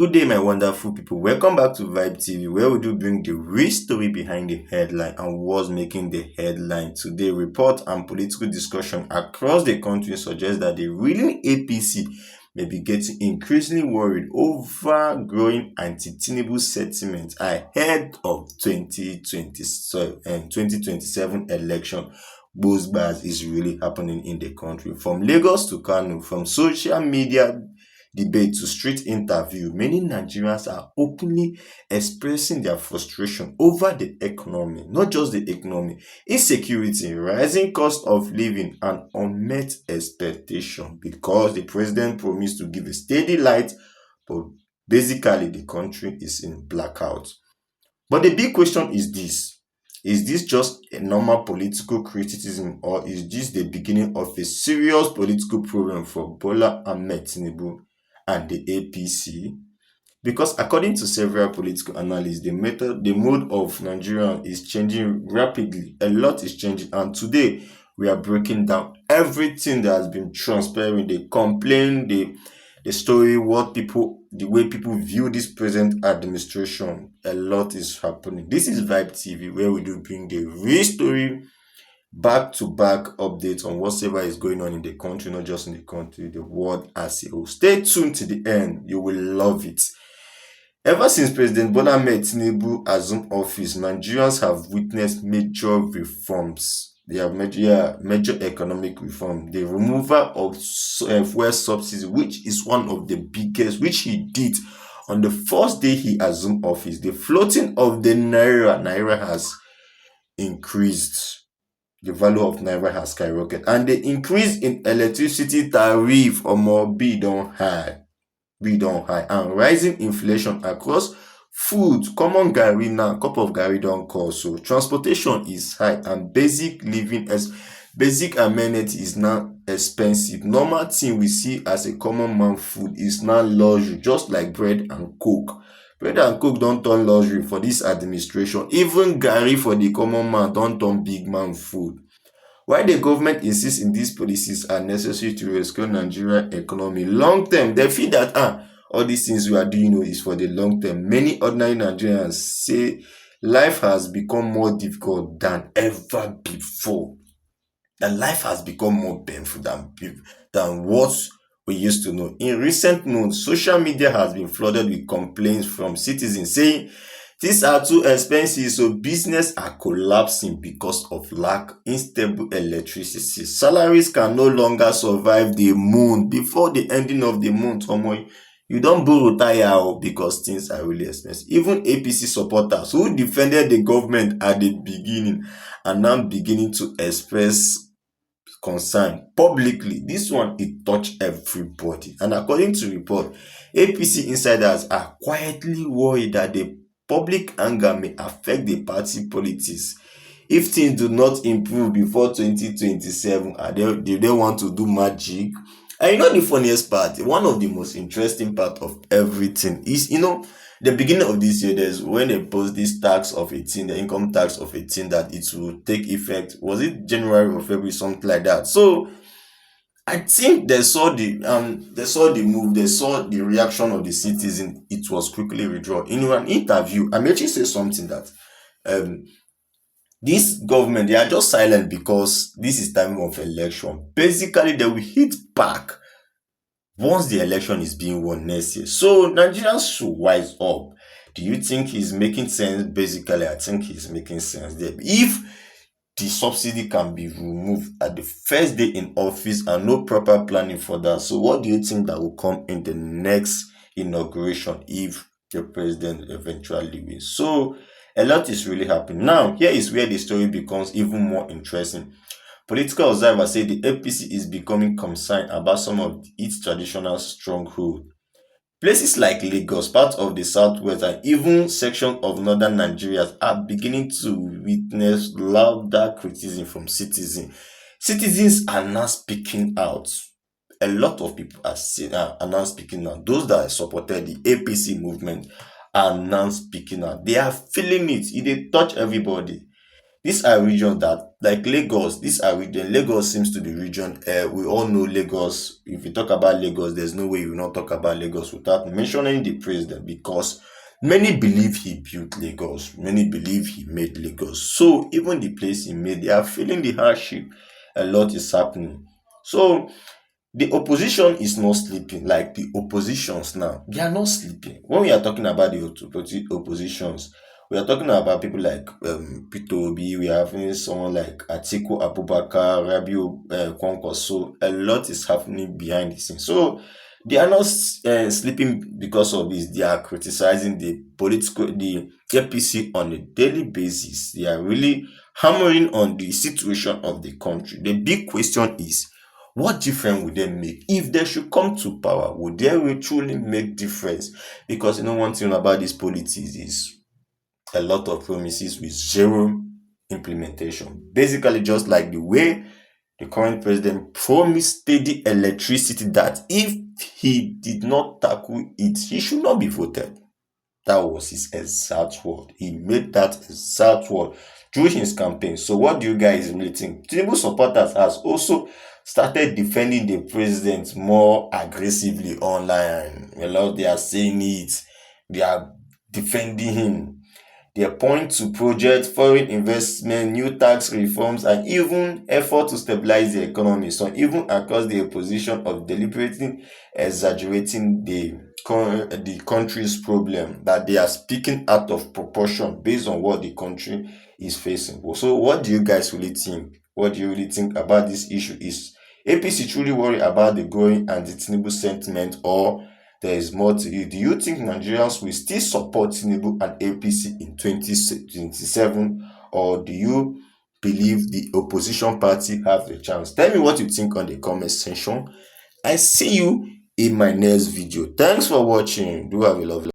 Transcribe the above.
Good day, my wonderful people. Welcome back to Vibe TV, where we do bring the real story behind the headline and what's making the headline. Today, report and political discussion across the country suggest that the ruling APC may be getting increasingly worried over growing anti-Tinubu sentiment ahead of 2027 election. Buzz bars is really happening in the country. From Lagos to Kano, from social media debate to street interview, many Nigerians are openly expressing their frustration over the economy, not just the economy, insecurity, rising cost of living, and unmet expectation, because the president promised to give a steady light, but basically the country is in blackout. But the big question is this. Is this just a normal political criticism, or is this the beginning of a serious political problem for Bola Tinubu and the APC? Because according to several political analysts, the mode of Nigeria is changing rapidly. A lot is changing, and today we are breaking down everything that has been transpiring, the complaint, the story, the way people view this present administration. A lot is happening. This is Vibe TV, where we do bring the real story, back-to-back updates on whatever is going on in the country, not just in the country, the world as a whole. Stay tuned to the end. You will love it. Ever since President Bola Tinubu assumed office, Nigerians have witnessed major reforms. They have major economic reform. The removal of fuel subsidy, which is one of the biggest, which he did on the first day he assumed office. The floating of the naira has increased. The value of naira has skyrocketed, and the increase in electricity tariff be don high, and rising inflation across food. Common garri now, cup of garri don cost. So transportation is high, and basic amenity is now expensive. Normal thing we see as a common man food is now luxury, just like bread and coke. Bread and coke don turn luxury for this administration. Even garri for the common man don turn big man food. While the government insists in these policies are necessary to rescue Nigerian economy long term, they feel that all these things we are doing is for the long term. Many ordinary Nigerians say life has become more difficult than ever before. That life has become more painful than what we used to know. In recent months, social media has been flooded with complaints from citizens saying these are too expensive, so business are collapsing because of unstable electricity. Salaries can no longer survive the month. Before the ending of the month, you don't borrow tire because things are really expensive. Even APC supporters who defended the government at the beginning are now beginning to express concern publicly. This one, it touched everybody. And according to report, APC insiders are quietly worried that the public anger may affect the party politics if things do not improve before 2027. Do they want to do magic? And the funniest part, one of the most interesting part of everything is, the beginning of this year, there's when they post this tax of 18, the income tax of 18, that it will take effect. Was it January or February, something like that? So I think they saw the move, they saw the reaction of the citizen. It was quickly withdrawn. In an interview, Amechi said something that this government, they are just silent because this is time of election. Basically, they will hit back once the election is being won next year. So Nigerians should wise up. Do you think he's making sense? Basically, I think he's making sense there. If the subsidy can be removed at the first day in office and no proper planning for that, so what do you think that will come in the next inauguration if the president eventually wins? So a lot is really happening. Now, here is where the story becomes even more interesting. Political observers say the APC is becoming concerned about some of its traditional strongholds. Places like Lagos, part of the southwest, and even sections of northern Nigeria are beginning to witness louder criticism from citizens. Citizens are now speaking out. A lot of people are now speaking out. Those that supported the APC movement are now speaking out. They are feeling it. They touch everybody. These are regions that, like Lagos, these are region. Lagos seems to be region. We all know Lagos. If you talk about Lagos, there's no way you will not talk about Lagos without mentioning the president, because many believe he built Lagos. Many believe he made Lagos. So even the place he made, they are feeling the hardship. A lot is happening. So the opposition is not sleeping. Like the oppositions now, they are not sleeping. When we are talking about the oppositions, we are talking about people like Peter Obi. We are having someone like Atiku Abubakar, Rabiu Kwankwaso. A lot is happening behind the scenes. So they are not sleeping because of this. They are criticizing the APC on a daily basis. They are really hammering on the situation of the country. The big question is, what difference would they make if they should come to power? Would they really truly make difference? Because one thing about this politics is a lot of promises with zero implementation. Basically, just like the way the current president promised steady electricity, that if he did not tackle it, he should not be voted. That was his exact word. He made that exact word during his campaign. So what do you guys really think? Tinubu supporters has also started defending the president more aggressively online. They are saying it. They are defending him. They point to projects, foreign investment, new tax reforms, and even effort to stabilize the economy. Some even accuse the opposition of deliberately exaggerating the country's problem, that they are speaking out of proportion based on what the country is facing. So what do you guys really think? What do you really think about this issue? Is APC truly worried about the growing anti-Tinubu sentiment, or there is more to it? Do you think Nigerians will still support Tinubu and APC in 2027, or do you believe the opposition party have a chance? Tell me what you think on the comment section. I see you in my next video. Thanks for watching. Do have a lovely